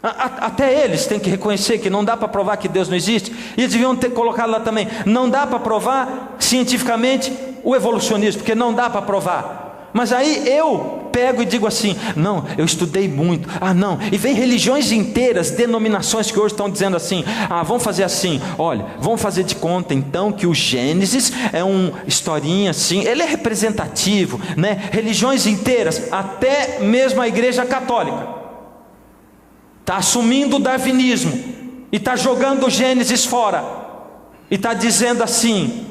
Até eles têm que reconhecer que não dá para provar que Deus não existe. E eles deviam ter colocado lá também: não dá para provar cientificamente o evolucionismo, porque não dá para provar. Mas aí eu pego e digo assim: não, eu estudei muito. Não, e vem religiões inteiras, denominações que hoje estão dizendo assim: vamos fazer assim, olha, vamos fazer de conta então que o Gênesis é uma historinha assim, ele é representativo, né? Religiões inteiras, até mesmo a Igreja Católica está assumindo o darwinismo e está jogando o Gênesis fora e está dizendo assim: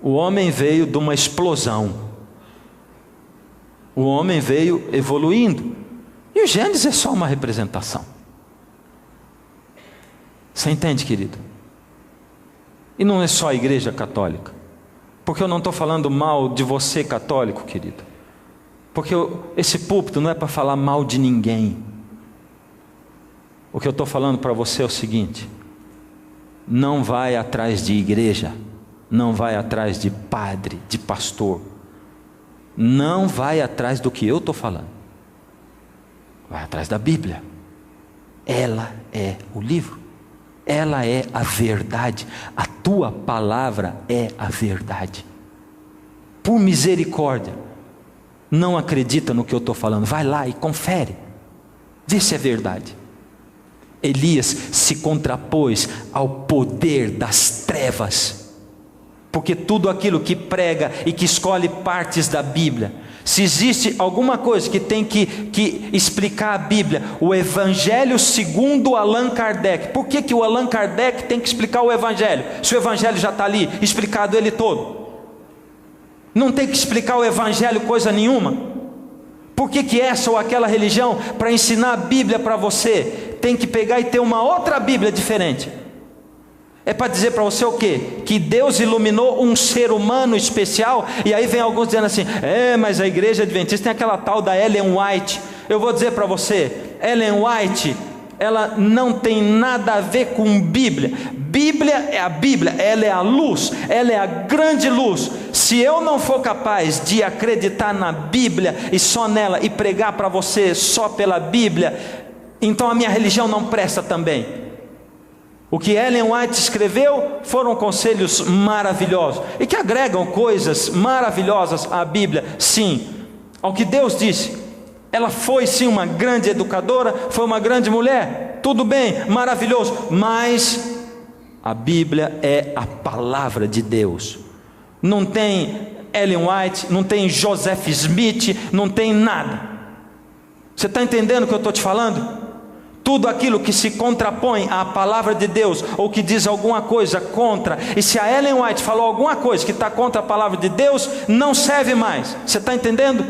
o homem veio de uma explosão, o homem veio evoluindo, e o Gênesis é só uma representação. Você entende, querido? E não é só a igreja católica. Porque eu não estou falando mal de você católico, querido. Porque esse púlpito não é para falar mal de ninguém. O que eu estou falando para você é o seguinte: não vai atrás de igreja, não vai atrás de padre, de pastor, não vai atrás do que eu estou falando, vai atrás da Bíblia. Ela é o livro, ela é a verdade, a tua palavra é a verdade. Por misericórdia, não acredita no que eu estou falando, vai lá e confere, vê se é verdade. Elias se contrapôs ao poder das trevas, porque tudo aquilo que prega e que escolhe partes da Bíblia, se existe alguma coisa que tem que explicar a Bíblia, o Evangelho segundo Allan Kardec. Por que o Allan Kardec tem que explicar o Evangelho, se o Evangelho já está ali, explicado ele todo? Não tem que explicar o Evangelho coisa nenhuma. Por que essa ou aquela religião, para ensinar a Bíblia para você, tem que pegar e ter uma outra Bíblia diferente? É para dizer para você o quê? Que Deus iluminou um ser humano especial. E aí vem alguns dizendo assim: mas a igreja adventista tem aquela tal da Ellen White. Eu vou dizer para você, Ellen White, ela não tem nada a ver com Bíblia. Bíblia é a Bíblia, ela é a luz, ela é a grande luz. Se eu não for capaz de acreditar na Bíblia e só nela, e pregar para você só pela Bíblia, então a minha religião não presta também. O que Ellen White escreveu foram conselhos maravilhosos, e que agregam coisas maravilhosas à Bíblia, sim, ao que Deus disse. Ela foi sim uma grande educadora, foi uma grande mulher, tudo bem, maravilhoso, mas a Bíblia é a palavra de Deus. Não tem Ellen White, não tem Joseph Smith, não tem nada. Você está entendendo o que eu estou te falando? Tudo aquilo que se contrapõe à palavra de Deus, ou que diz alguma coisa contra, e se a Ellen White falou alguma coisa que está contra a palavra de Deus, não serve mais. Você está entendendo?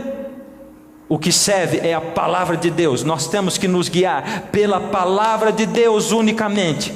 O que serve é a palavra de Deus. Nós temos que nos guiar pela palavra de Deus unicamente.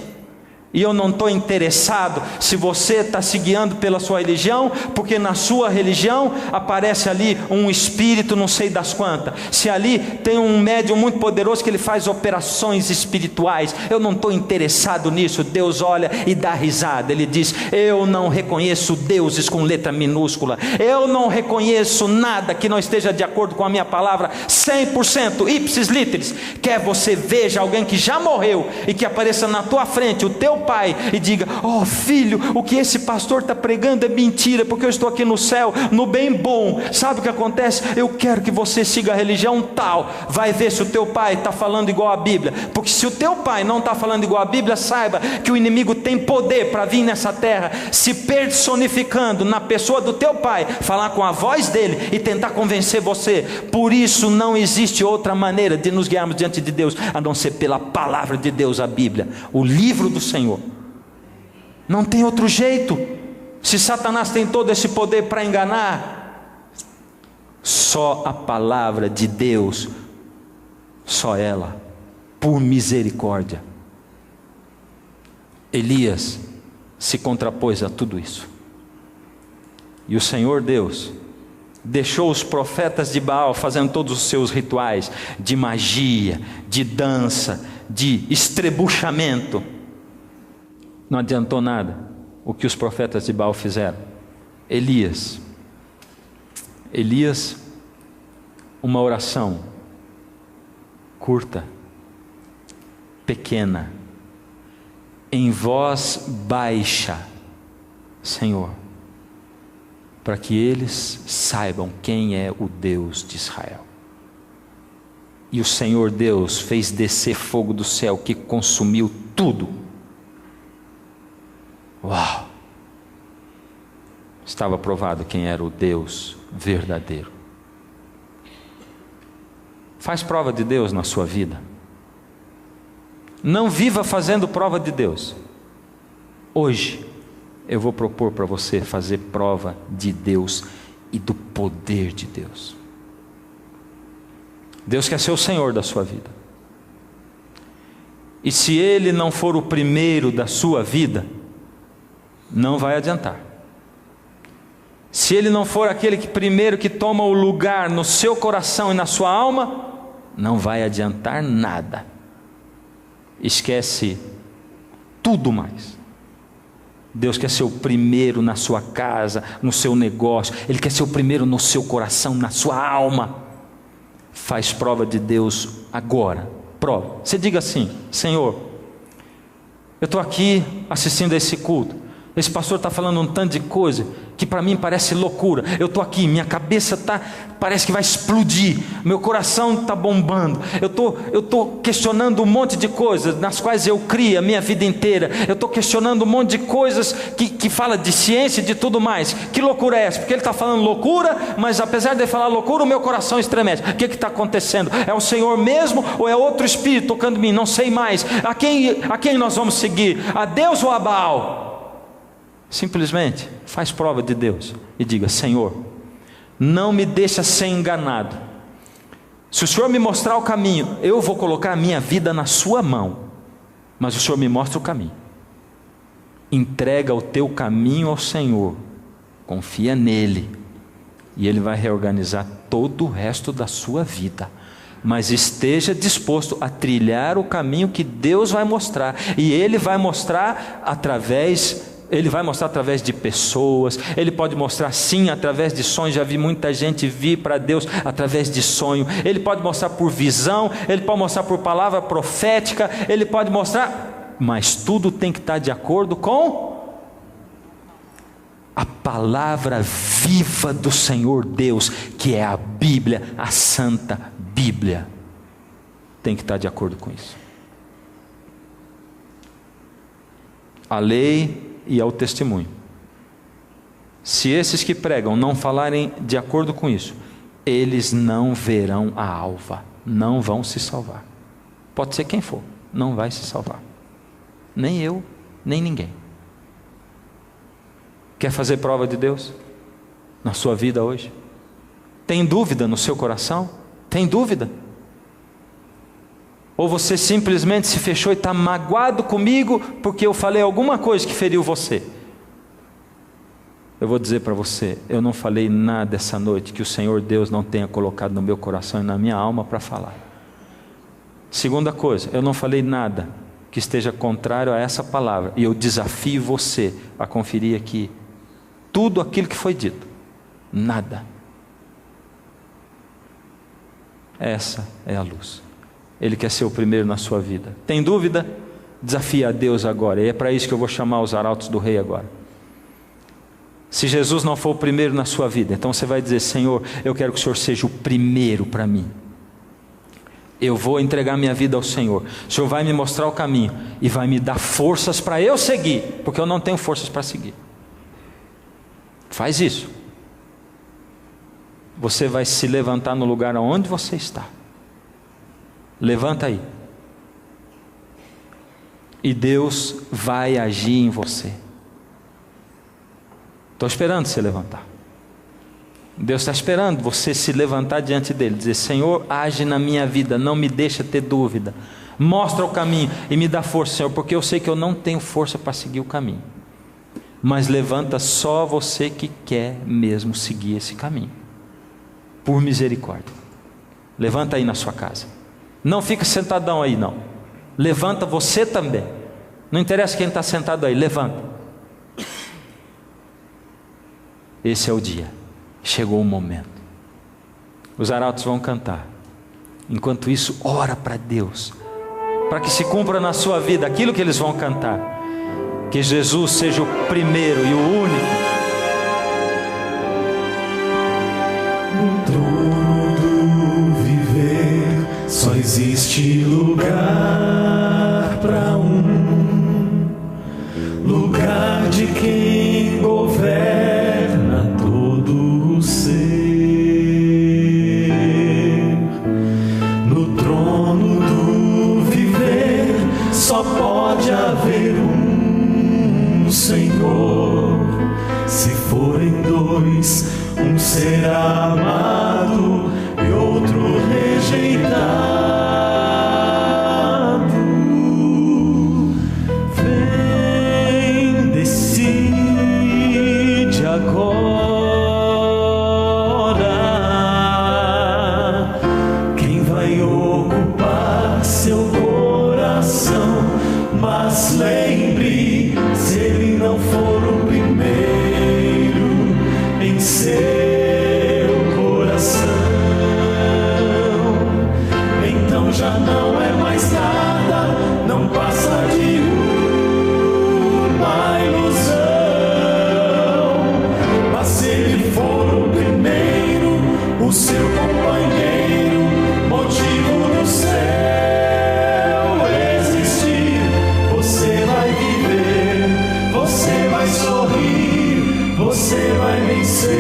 E eu não estou interessado se você está se guiando pela sua religião, porque na sua religião aparece ali um espírito não sei das quantas, se ali tem um médium muito poderoso que ele faz operações espirituais. Eu não estou interessado nisso. Deus olha e dá risada, ele diz: eu não reconheço deuses com letra minúscula, eu não reconheço nada que não esteja de acordo com a minha palavra 100%, ipsis literis. Quer você veja alguém que já morreu e que apareça na tua frente, o teu pai, e diga: oh filho, o que esse pastor está pregando é mentira, porque eu estou aqui no céu, no bem bom. Sabe o que acontece? Eu quero que você siga a religião tal. Vai ver se o teu pai está falando igual a Bíblia, porque se o teu pai não está falando igual a Bíblia, saiba que o inimigo tem poder para vir nessa terra, se personificando na pessoa do teu pai, falar com a voz dele e tentar convencer você. Por isso não existe outra maneira de nos guiarmos diante de Deus, a não ser pela palavra de Deus, a Bíblia, o livro do Senhor. Não tem outro jeito. Se Satanás tem todo esse poder para enganar, só a palavra de Deus, só ela, por misericórdia. Elias se contrapôs a tudo isso, e o Senhor Deus deixou os profetas de Baal fazendo todos os seus rituais de magia, de dança, de estrebuchamento. Não adiantou nada o que os profetas de Baal fizeram. Elias, uma oração curta, pequena, em voz baixa: Senhor, para que eles saibam quem é o Deus de Israel. E o Senhor Deus fez descer fogo do céu que consumiu tudo. Uau! Estava provado quem era o Deus verdadeiro. Faz prova de Deus na sua vida. Não viva fazendo prova de Deus. Hoje eu vou propor para você fazer prova de Deus e do poder de Deus. Deus quer ser o Senhor da sua vida. E se Ele não for o primeiro da sua vida, não vai adiantar. Se Ele não for aquele que primeiro que toma o lugar no seu coração e na sua alma, não vai adiantar nada. Esquece tudo mais. Deus quer ser o primeiro na sua casa, no seu negócio. Ele quer ser o primeiro no seu coração, na sua alma. Faz prova de Deus agora. Prova. Você diga assim: Senhor, eu estou aqui assistindo a esse culto. Esse pastor está falando um tanto de coisa que para mim parece loucura. Eu estou aqui, minha cabeça parece que vai explodir, meu coração está bombando. Eu estou questionando um monte de coisas nas quais eu criei a minha vida inteira. Eu estou questionando um monte de coisas que fala de ciência e de tudo mais. Que loucura é essa? Porque ele está falando loucura, mas apesar de ele falar loucura, o meu coração estremece. O que está acontecendo? É o Senhor mesmo ou é outro espírito tocando em mim? Não sei mais. A quem nós vamos seguir? A Deus ou a Baal? Simplesmente faz prova de Deus e diga: Senhor, não me deixa ser enganado. Se o Senhor me mostrar o caminho, eu vou colocar a minha vida na sua mão, mas o Senhor me mostra o caminho. Entrega o teu caminho ao Senhor, confia nele, e Ele vai reorganizar todo o resto da sua vida. Mas esteja disposto a trilhar o caminho que Deus vai mostrar, e Ele vai mostrar através de pessoas. Ele pode mostrar sim através de sonhos. Já vi muita gente vir para Deus através de sonho. Ele pode mostrar por visão, ele pode mostrar por palavra profética, ele pode mostrar, mas tudo tem que estar de acordo com a palavra viva do Senhor Deus, que é a Bíblia, a Santa Bíblia. Tem que estar de acordo com isso. A lei e ao testemunho. Se esses que pregam não falarem de acordo com isso, eles não verão a alva, não vão se salvar. Pode ser quem for, não vai se salvar. Nem eu, nem ninguém. Quer fazer prova de Deus na sua vida hoje? Tem dúvida no seu coração? Tem dúvida? Ou você simplesmente se fechou e está magoado comigo porque eu falei alguma coisa que feriu você? Eu vou dizer para você, eu não falei nada essa noite que o Senhor Deus não tenha colocado no meu coração e na minha alma para falar. Segunda coisa, eu não falei nada que esteja contrário a essa palavra, e eu desafio você a conferir aqui tudo aquilo que foi dito. Nada. Essa é a luz. Ele quer ser o primeiro na sua vida. Tem dúvida? Desafia a Deus agora. E é para isso que eu vou chamar os arautos do rei agora. Se Jesus não for o primeiro na sua vida, então você vai dizer: Senhor, eu quero que o Senhor seja o primeiro para mim. Eu vou entregar minha vida ao Senhor. O Senhor vai me mostrar o caminho e vai me dar forças para eu seguir, porque eu não tenho forças para seguir. Faz isso. Você vai se levantar no lugar onde você está. Levanta aí. E Deus vai agir em você. Estou esperando você levantar. Deus está esperando você se levantar diante dele, dizer: Senhor, age na minha vida, não me deixa ter dúvida, mostra o caminho e me dá força, Senhor, porque eu sei que eu não tenho força para seguir o caminho. Mas levanta só você que quer mesmo seguir esse caminho, por misericórdia. Levanta aí na sua casa. Não fica sentadão aí não. Levanta você também. Não interessa quem está sentado aí, levanta. Esse é o dia. Chegou o momento. Os arautos vão cantar. Enquanto isso, ora para Deus, para que se cumpra na sua vida aquilo que eles vão cantar. Que Jesus seja o primeiro e o único. No trono do viver só existe lugar para lugar de quem governa todo o ser. No trono do viver só pode haver Senhor. Se forem dois, um será amado e outro rejeitado. Vem, desci Mas lembre, se ele não for o primeiro em seu coração, então já não é mais nada, não passa de uma ilusão. Mas se ele for o primeiro, o seu companheiro, motivo do céu existir, você vai viver, você vai sorrir, você vai vencer.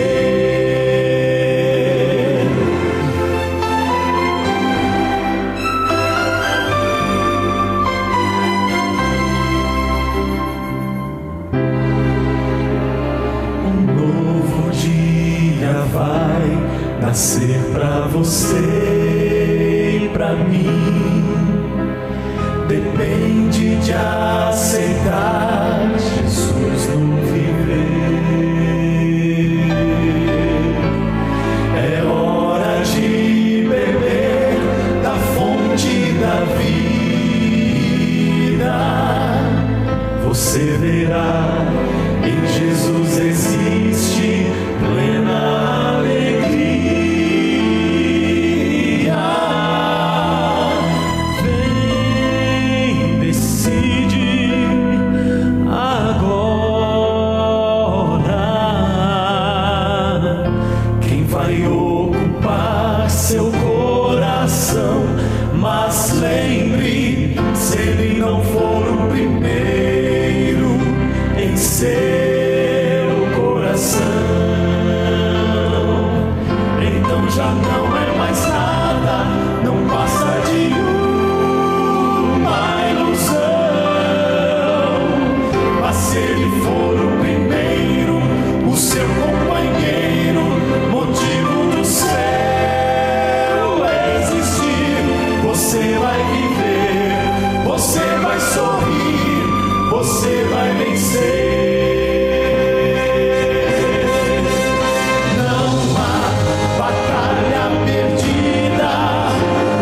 Um novo dia vai nascer pra você e pra mim. Depende de aceitar Jesus no viver. É hora de beber da fonte da vida. Você verá, em Jesus existe plena alegria. Vem, decide agora quem vai ocupar seu coração. Mas lembre, se ele não for o primeiro em seu coração, então já não é mais nada, não passa de uma ilusão. Mas se ele for o primeiro, o seu companheiro, motivo do céu existir, você vai viver, você vai sorrir, você vai vencer. Não há batalha perdida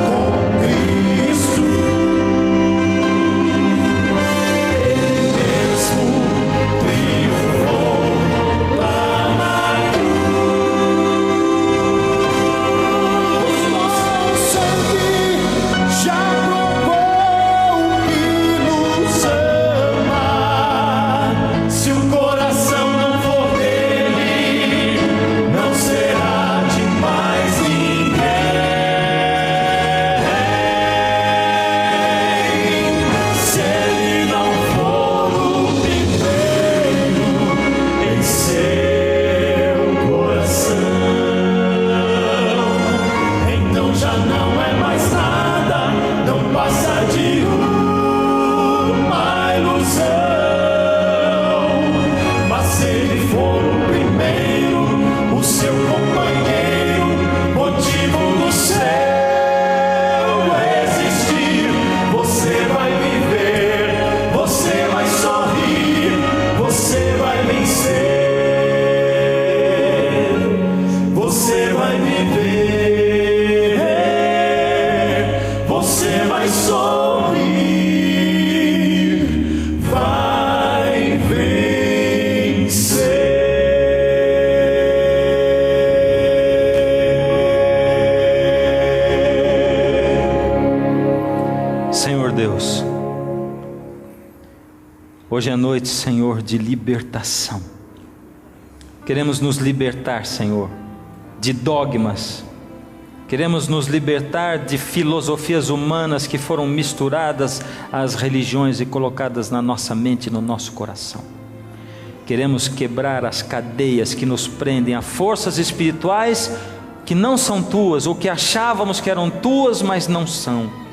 com Cristo. Ele mesmo triunfou lá na cruz. Nosso sangue já provou que nos ama. Se o coração não for dele, não será de mais ninguém. Se ele não for o primeiro em seu coração, então já não é mais nada, não passa de uma ilusão. Mas se ele for o primeiro, o seu companheiro, motivo do céu existir, você vai viver, você vai sorrir, você vai vencer, você vai viver, você vai sorrir, vai vencer. Senhor Deus, hoje é noite, Senhor, de libertação. Queremos nos libertar, Senhor, de dogmas. Queremos nos libertar de filosofias humanas que foram misturadas às religiões e colocadas na nossa mente e no nosso coração. Queremos quebrar as cadeias que nos prendem a forças espirituais que não são tuas, ou que achávamos que eram tuas, mas não são.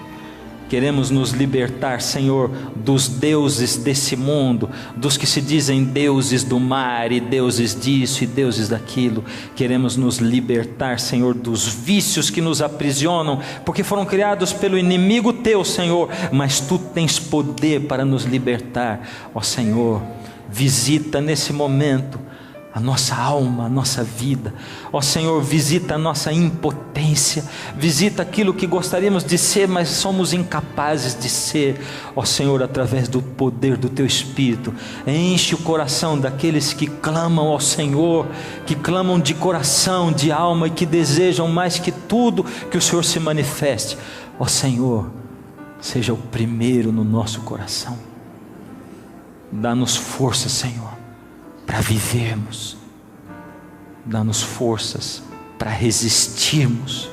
Queremos nos libertar, Senhor, dos deuses desse mundo, dos que se dizem deuses do mar e deuses disso e deuses daquilo. Queremos nos libertar, Senhor, dos vícios que nos aprisionam, porque foram criados pelo inimigo teu, Senhor, mas tu tens poder para nos libertar. Ó Senhor, visita nesse momento a nossa alma, a nossa vida. Ó Senhor, visita a nossa impotência, visita aquilo que gostaríamos de ser, mas somos incapazes de ser. Ó Senhor, através do poder do Teu Espírito, enche o coração daqueles que clamam ao Senhor, que clamam de coração, de alma, e que desejam mais que tudo que o Senhor se manifeste. Ó Senhor, seja o primeiro no nosso coração. Dá-nos força, Senhor, para vivermos. Dá-nos forças para resistirmos.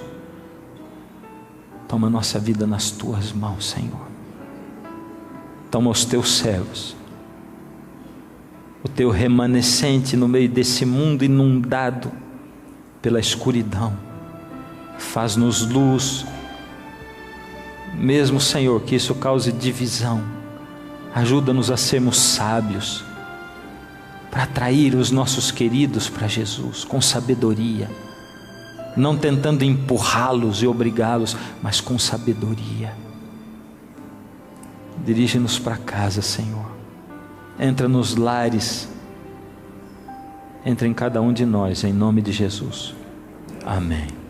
Toma nossa vida nas Tuas mãos, Senhor. Toma os Teus servos, o Teu remanescente no meio desse mundo inundado pela escuridão. Faz-nos luz, mesmo, Senhor, que isso cause divisão. Ajuda-nos a sermos sábios, para atrair os nossos queridos para Jesus, com sabedoria, não tentando empurrá-los e obrigá-los, mas com sabedoria. Dirige-nos para casa, Senhor. Entra nos lares, entra em cada um de nós, em nome de Jesus. Amém.